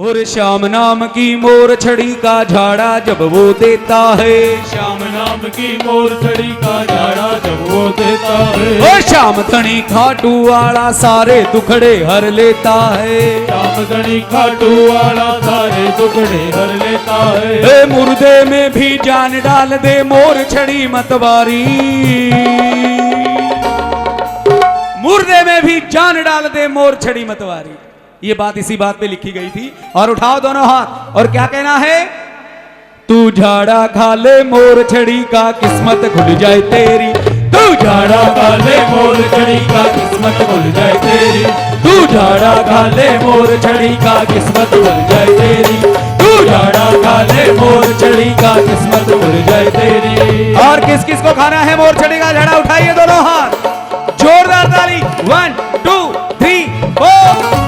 और श्याम नाम की मोर छड़ी का झाड़ा जब वो देता है, श्याम नाम की मोर छड़ी का झाड़ा जब वो देता है। और श्याम धनी खाटू वाला सारे दुखड़े हर लेता है, श्याम धनी खाटू वाला सारे दुखड़े हर लेता है। ए मुर्दे में भी जान डाल दे मोर छड़ी मतवारी, मुर्दे में भी जान डाल दे मोर छड़ी मतवारी। ये बात इसी बात पे लिखी गई थी। और उठाओ दोनों हाथ और क्या कहना है, तू झाड़ा खा ले मोर छड़ी का किस्मत खुल जाए तेरी, तू झाड़ा खा ले मोर छड़ी का किस्मत खुल जाए तेरी, तू झाड़ा खा ले मोर छड़ी का किस्मत खुल जाए तेरी, तू झाड़ा खा ले मोर छड़ी का किस्मत खुल जाए तेरी। और किस किस को खाना है मोर छड़ी का झाड़ा, उठाइए दोनों हाथ, जोरदार ताली। 1 2 3 4।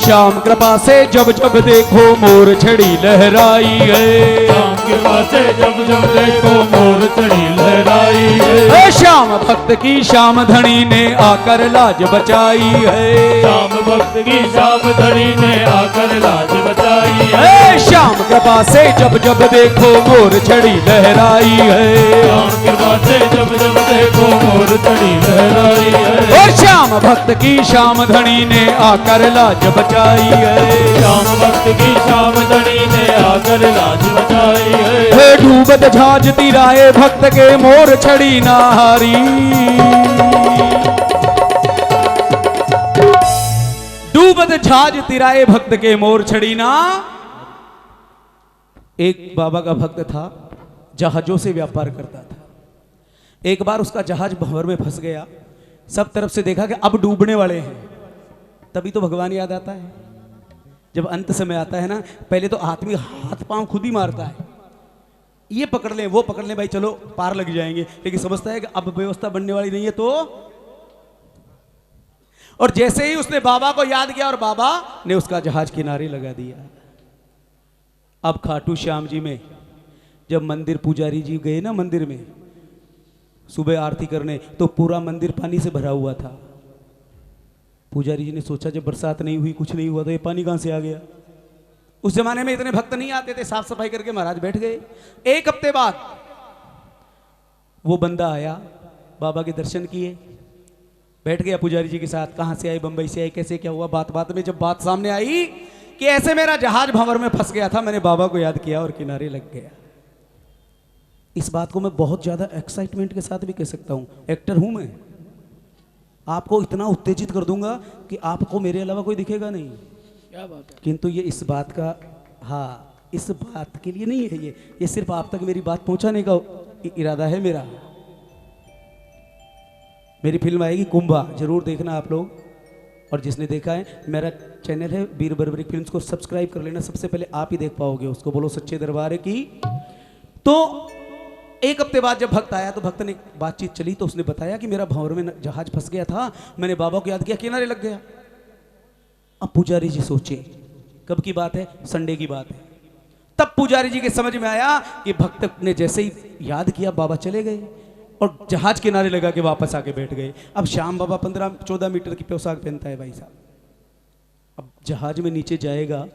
श्याम कृपा से जब जब देखो मोर छड़ी लहराई है, श्याम कृपा से जब जब देखो मोर छड़ी लहराई है। श्याम भक्त की श्याम धनी ने आकर लाज बचाई है, श्याम भक्त की श्याम धनी ने आकर लाज बचाई है। श्याम कृपा से जब जब देखो मोर छड़ी लहराई है, श्याम कृपा से जब जब देखो मोर छड़ी लहराई है। और श्याम भक्त की श्याम धनी ने आकर लाज बचाई है, श्याम भक्त की श्याम धनी ने आकर लाज बचाई है। डूबत झाज तिराए भक्त के मोर छड़ी नाहारी, डूबत झाज तिराए भक्त के मोर छड़ी ना। एक बाबा का भक्त था, जहाजों से व्यापार करता था। एक बार उसका जहाज भंवर में फंस गया, सब तरफ से देखा कि अब डूबने वाले हैं, तभी तो भगवान याद आता है। जब अंत समय आता है ना, पहले तो आदमी हाथ पांव खुद ही मारता है, ये पकड़ लें वो पकड़ लें भाई चलो पार लग जाएंगे, लेकिन समझता है कि अब व्यवस्था बनने वाली नहीं है तो। और जैसे ही उसने बाबा को याद किया और बाबा ने उसका जहाज किनारे लगा दिया। अब खाटू श्याम जी में जब मंदिर पुजारी जी गए ना मंदिर में सुबह आरती करने, तो पूरा मंदिर पानी से भरा हुआ था। पुजारी जी ने सोचा जब बरसात नहीं हुई कुछ नहीं हुआ तो ये पानी कहां से आ गया। उस जमाने में इतने भक्त नहीं आते थे, साफ सफाई करके महाराज बैठ गए। एक हफ्ते बाद वो बंदा आया, बाबा के दर्शन किए, बैठ गया पुजारी जी के साथ। कहां से आए, बंबई से आए, कैसे क्या हुआ। बात बात में जब बात सामने आई कि ऐसे मेरा जहाज भंवर में फंस गया था, मैंने बाबा को याद किया और किनारे लग गया। इस बात को मैं बहुत ज्यादा एक्साइटमेंट के साथ भी कह सकता हूं, एक्टर हूं मैं, आपको इतना उत्तेजित कर दूंगा कि आपको मेरे अलावा कोई दिखेगा नहीं। क्या बात है। किंतु ये इस बात का, हाँ इस बात के लिए नहीं है, ये सिर्फ आप तक मेरी बात पहुंचाने का इरादा है मेरा। मेरी फिल्म आएगी कुंभा, जरूर देखना आप लोग। और जिसने देखा है, मेरा चैनल है वीर बर्बरी फिल्म्स को सब्सक्राइब कर लेना, सबसे पहले आप ही देख पाओगे उसको। बोलो सच्चे दरबार की। तो एक हफ्ते बाद जब भक्त आया तो भक्त ने बातचीत चली तो उसने बताया कि मेरा भंवर में जहाज फंस गया था, मैंने बाबा को याद किया, किनारे लग गया। अब पुजारी जी सोचे, कब की बात है, संडे की बात है। तब पुजारी जी के समझ में आया कि भक्त ने जैसे ही याद किया बाबा चले गए और जहाज किनारे लगा के वापस आके बैठ गए। अब श्याम बाबा 15-14 मीटर की पोशाक पहनता है भाई साहब। अब जहाज में नीचे जाएगा,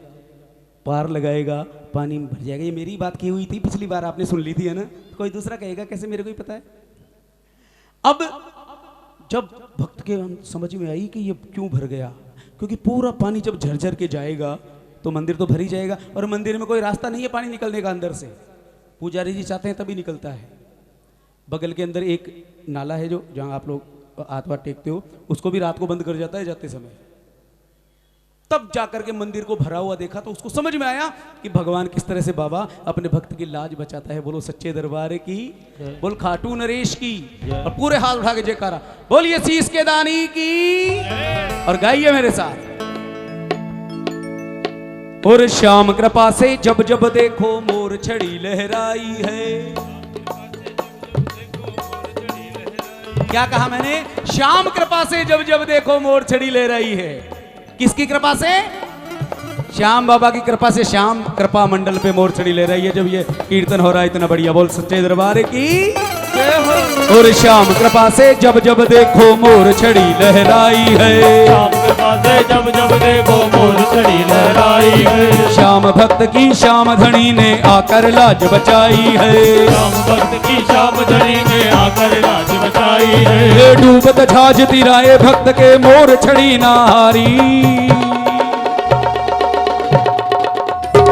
पार लगाएगा, पानी में भर जाएगा। ये मेरी बात की हुई थी, पिछली बार आपने सुन ली थी है ना, कोई दूसरा कहेगा कैसे, मेरे को ही पता है। अब जब भक्त के समझ में आई कि ये क्यों भर गया, क्योंकि पूरा पानी जब झरझर के जाएगा तो मंदिर तो भर ही जाएगा, और मंदिर में कोई रास्ता नहीं है पानी निकलने का अंदर से। पुजारी जी चाहते हैं तभी निकलता है। बगल के अंदर एक नाला है जो जहां आप लोग हाथ वाथ टेकते हो, उसको भी रात को बंद कर जाता है जाते समय। तब जाकर के मंदिर को भरा हुआ देखा तो उसको समझ में आया कि भगवान किस तरह से बाबा अपने भक्त की लाज बचाता है। बोलो सच्चे दरबार की, बोल खाटू नरेश की, और पूरे हाथ उठा के जयकारा बोलिए शीश के दानी की, और गाइए मेरे साथ। और श्याम कृपा से जब जब देखो मोर छड़ी लहराई है, क्या कहा मैंने? श्याम कृपा से जब जब देखो मोर छड़ी ले रही है। किसकी कृपा से? श्याम बाबा की कृपा से श्याम कृपा मंडल पे मोर छड़ी ले रही है। जब ये कीर्तन हो रहा है इतना बढ़िया, बोल सच्चे दरबार की। और श्याम कृपा से जब जब देखो मोर छड़ी लहराई है। श्याम कृपा से जब जब देखो मोर छड़ी लहराई है। श्याम भक्त की श्याम धनी ने आकर लाज बचाई है। श्याम भक्त की श्याम धनी ने आकर लाज बचाई है। ये डूबत झाज तिराए भक्त के मोर छड़ी नारी।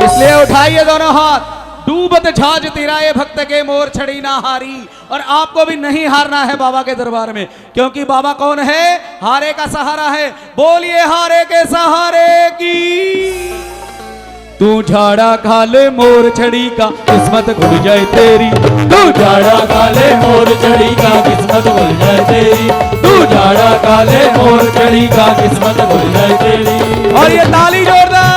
इसलिए उठाइए दोनों हाथ। डूबत झाज तिराए भक्त के मोर छड़ी ना हारी। और आपको भी नहीं हारना है बाबा के दरबार में, क्योंकि बाबा कौन है? हारे का सहारा है। बोलिए हारे के सहारे की। तू झाड़ा खा ले मोर छड़ी का किस्मत खुल जाए तेरी। तू झाड़ा खा ले मोर छड़ी का किस्मत खुल जाए तेरी। तू झाड़ा खा ले मोर छड़ी का किस्मत खुल जाए तेरी। और ये ताली जोरदार।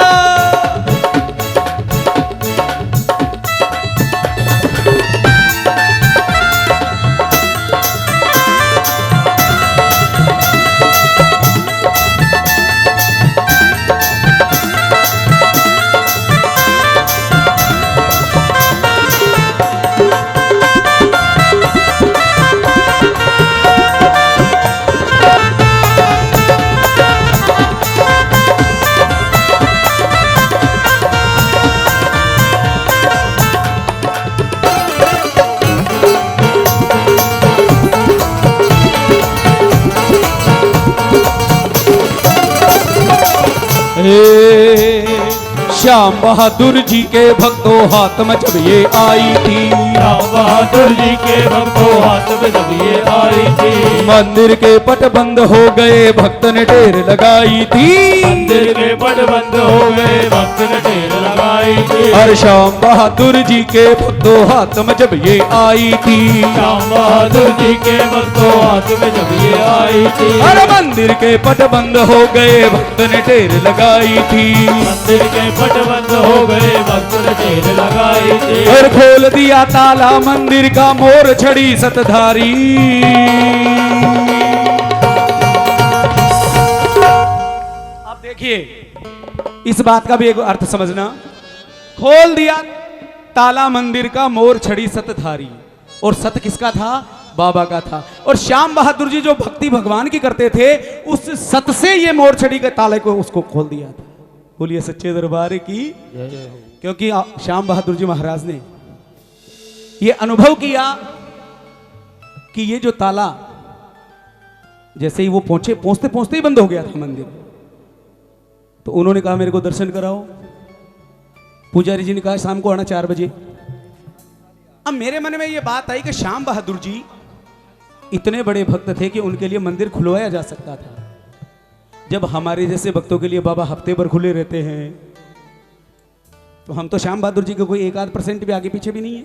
श्याम बहादुर जी के भक्तों हाथ में जब ये आई थी। श्याम बहादुर जी के भक्तों हाथ में जब ये आई थी। मंदिर के पट बंद हो गए भक्त ने ढेर लगाई थी। मंदिर के पट बंद हो गए भक्त ने ढेर लगाई थी। और श्याम बहादुर जी के भक्तों हाथ में जब ये आई थी। श्याम बहादुर जी के भक्तों हाथ में जब ये आई थी। अरे मंदिर के पट बंद हो गए भक्त ने ढेर लगाई थी। मंदिर के पट बंद हो गए भक्त ने ढेर लगाई थी। और खोल दिया ताला मंदिर का मोर छड़ी सतधारी। अब देखिए इस बात का भी एक अर्थ समझना। खोल दिया ताला मंदिर का मोर छड़ी सतधारी। और सत किसका था? बाबा का था। और श्याम बहादुर जी जो भक्ति भगवान की करते थे, उस सत से ये मोर छड़ी के ताले को उसको खोल दिया था। बोलिए सच्चे दरबार की। क्योंकि श्याम बहादुर जी महाराज ने ये अनुभव किया कि ये जो ताला जैसे ही वो पहुंचते पहुंचते ही बंद हो गया था मंदिर, तो उन्होंने कहा मेरे को दर्शन कराओ। पुजारी जी ने कहा शाम को आना 4 बजे। अब मेरे मन में ये बात आई कि श्याम बहादुर जी इतने बड़े भक्त थे कि उनके लिए मंदिर खुलवाया जा सकता था। जब हमारे जैसे भक्तों के लिए बाबा हफ्ते भर खुले रहते हैं, तो हम तो श्याम बहादुर जी के कोई 1-8% भी आगे पीछे भी नहीं है।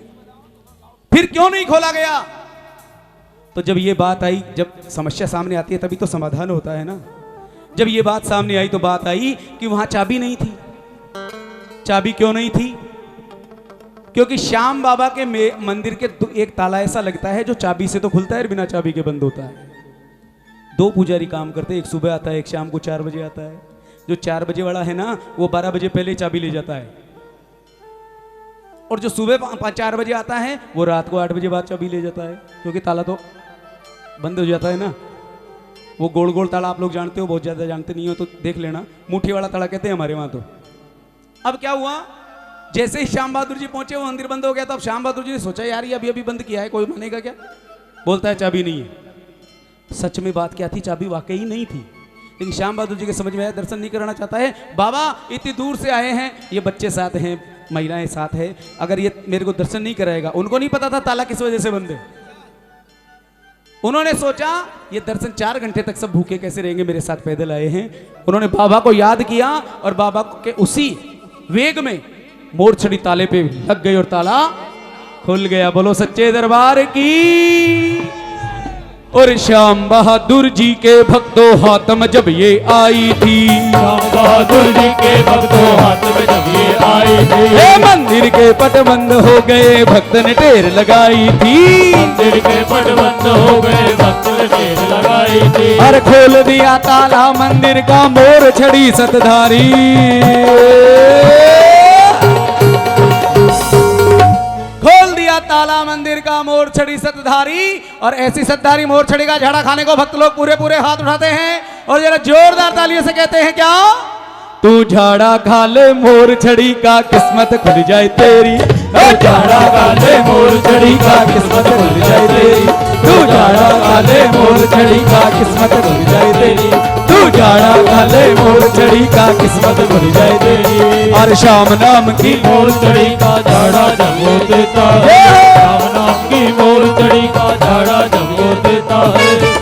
फिर क्यों नहीं खोला गया? तो जब ये बात आई, जब समस्या सामने आती है तभी तो समाधान होता है ना। जब ये बात सामने आई तो बात आई कि वहां चाबी नहीं थी। चाबी क्यों नहीं थी? क्योंकि श्याम बाबा के मंदिर के एक ताला ऐसा लगता है जो चाबी से तो खुलता है, बिना चाबी के बंद होता है। 2 पुजारी काम करते हैं, एक सुबह आता है, एक शाम को 4 बजे आता है। जो 4 बजे वाला है ना, वो 12 बजे पहले चाबी ले जाता है। और जो सुबह 4 बजे आता है, वो रात को 8 बजे बाद चाबी ले जाता है, क्योंकि ताला तो बंद हो जाता है ना। वो गोल गोल ताला आप लोग जानते हो, बहुत ज्यादा जानते नहीं हो तो देख लेना, मुट्ठी वाला ताला कहते हैं हमारे वहां तो। अब क्या हुआ, जैसे ही श्याम बहादुर जी पहुंचे वो मंदिर बंद हो गया। तो अब श्याम बहादुर जी ने सोचा यार ये अभी बंद किया है, कोई मानेगा क्या? बोलता है चाबी नहीं है। सच में बात क्या थी? चाबी वाकई नहीं थी। लेकिन श्याम बहादुर जी के समझ में आया दर्शन नहीं कराना चाहता है। बाबा इतनी दूर से आए हैं, ये बच्चे साथ हैं, महिलाएं साथ है, अगर ये मेरे को दर्शन नहीं कराएगा। उनको नहीं पता था ताला किस वजह से बंद है। उन्होंने सोचा ये दर्शन 4 घंटे तक सब भूखे कैसे रहेंगे, मेरे साथ पैदल आए हैं। उन्होंने बाबा को याद किया और बाबा के उसी वेग में मोर छड़ी ताले पे लग गई और ताला खुल गया। बोलो सच्चे दरबार की। और श्याम बहादुर जी के भक्तों हाथ में जब ये आई थी, श्याम बहादुर जी के भक्तों हाथ में जब ये आई थी, मंदिर के पट बंद हो गए भक्त ने ढेर लगाई थी। मंदिर के पट बंद हो गए भक्त ने छड़ी थी। अरे खोल दिया ताला मंदिर का मोर छड़ी सतधारी। खोल दिया ताला मंदिर का मोर छड़ी सतधारी। और ऐसी सतधारी मोर छड़ी का झाड़ा खाने को भक्त लोग पूरे पूरे हाथ उठाते हैं और जरा जोरदार तालियों से कहते हैं क्या? तू झाड़ा खा ले मोर छड़ी का किस्मत खुल जाए तेरी। झाड़ा खा ले मोर छड़ी का किस्मत खुल जाए तेरी। तू झाड़ा खा ले मोर छड़ी का किस्मत खुल जाए तेरी। तू झाड़ा खा ले मोर छड़ी का किस्मत खुल जाए तेरी। और श्याम नाम की मोर छड़ी का झाड़ा जब वो देता है, राम नाम की मोर छड़ी का झाड़ा जब वो देता है।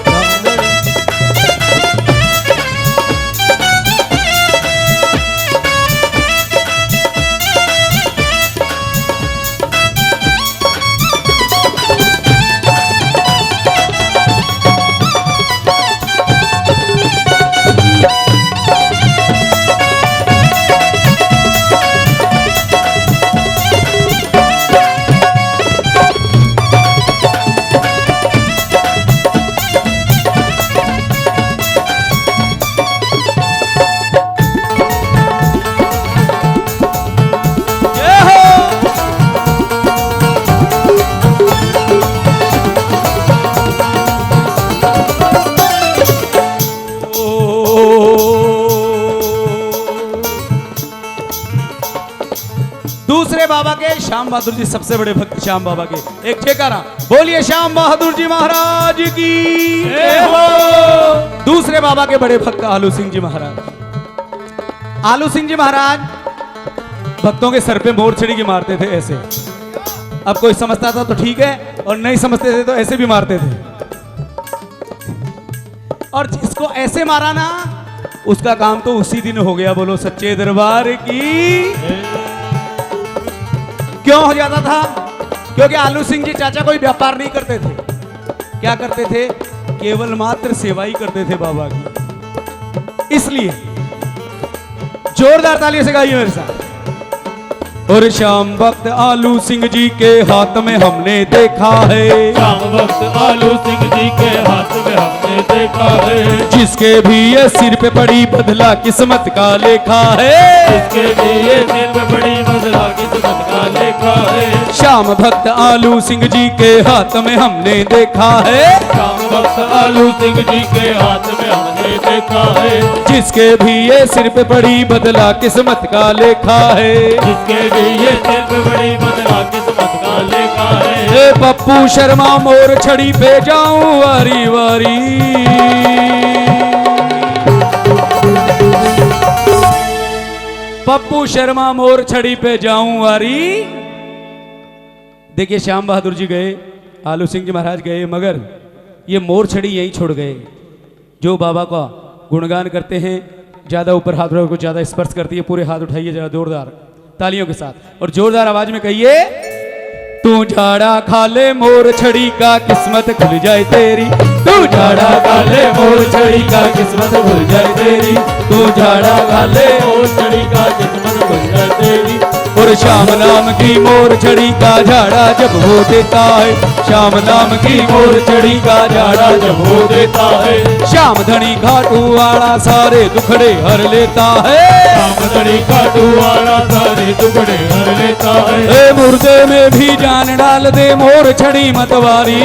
दूसरे बाबा के श्याम बहादुर जी सबसे बड़े भक्त श्याम बाबा के एक ठेकाना बोलिए श्याम बहादुर जी महाराज की जय हो। दूसरे बाबा के बड़े भक्त आलू सिंह जी महाराज। आलू सिंह जी महाराज भक्तों के सर पे मोर छड़ी के मारते थे ऐसे। अब कोई समझता था तो ठीक है और नहीं समझते थे तो ऐसे भी मारते थे। और जिसको ऐसे मारा ना उसका काम तो उसी दिन हो गया। बोलो सच्चे दरबार की। क्यों हो जाता था? क्योंकि आलू सिंह जी चाचा कोई व्यापार नहीं करते थे। क्या करते थे? केवल मात्र सेवा ही करते थे बाबा की। इसलिए जोरदार तालियों से गाइए मेरे साथ। और श्याम भक्त आलू सिंह जी के हाथ में हमने देखा है। श्याम भक्त आलू सिंह जी के हाथ में हमने देखा है। जिसके भी ये सिर पे पड़ी बदला किस्मत का लेखा है। जिसके भी ये सिर पे पड़ी बदला किस्मत का लेखा है। श्याम भक्त आलू सिंह जी के हाथ में हमने देखा है। श्याम भक्त आलू सिंह जी के हाथ में हमने देखा है। जिसके भी ये सिर पे पड़ी बदला किस्मत का लेखा है। जिसके भी ये सिर पे बड़ी बदला किस्मत का लेखा है। ए पप्पू शर्मा मोर छड़ी पे जाऊं वारी वारी। पप्पू शर्मा मोर छड़ी पे जाऊं वारी। देखिए श्याम बहादुर जी गए, आलू सिंह जी महाराज गए, मगर ये मोर छड़ी यहीं छोड़ गए। जो बाबा का गुणगान करते हैं ज्यादा ऊपर हाथ को ज्यादा स्पर्श करती है। पूरे हाथ उठाइए जरा जोरदार तालियों के साथ और जोरदार आवाज में कहिए। तू झाड़ा खा ले मोर छड़ी का किस्मत खुल जाए तेरी। तू झाड़ा खा ले मोर छड़ी का किस्मत खुल जाए तेरी। तू झाड़ा खा ले मोर छड़ी का किस्मत खुल जाए तेरी। और श्याम नाम की मोर छड़ी का झाड़ा जब वो देता है। श्याम नाम की मोर छड़ी का झाड़ा जब वो देता है। श्याम धनी घाटू वाला सारे दुखड़े हर लेता है। श्याम धनी घाटू वाला सारे दुखड़े हर लेता है। ए मुर्दे में भी जान डाल दे मोर छड़ी मतवारी।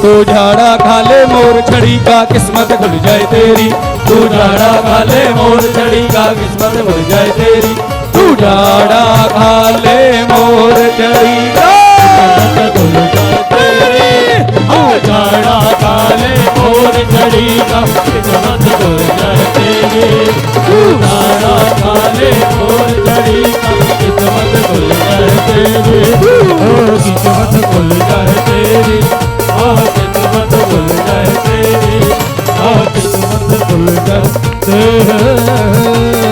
तू झाड़ा खा ले मोर छड़ी का किस्मत खुल जाए तेरी। तू झाड़ा खा ले मोर छड़ी का किस्मत खुल जाए तेरी। तू झाड़ा खा ले मोर छड़ी का किस्मत खुल जाए तेरी। झाड़ा खा ले मोर छड़ी का किस्मत खुल जाए तेरी। झाड़ा खा ले मोर छड़ी का किस्मत खुल जाए तेरी। किस्मत खुल जाए तेरी। किस्मत खुल जाए तेरी। किस्मत खुल जाए तेरी।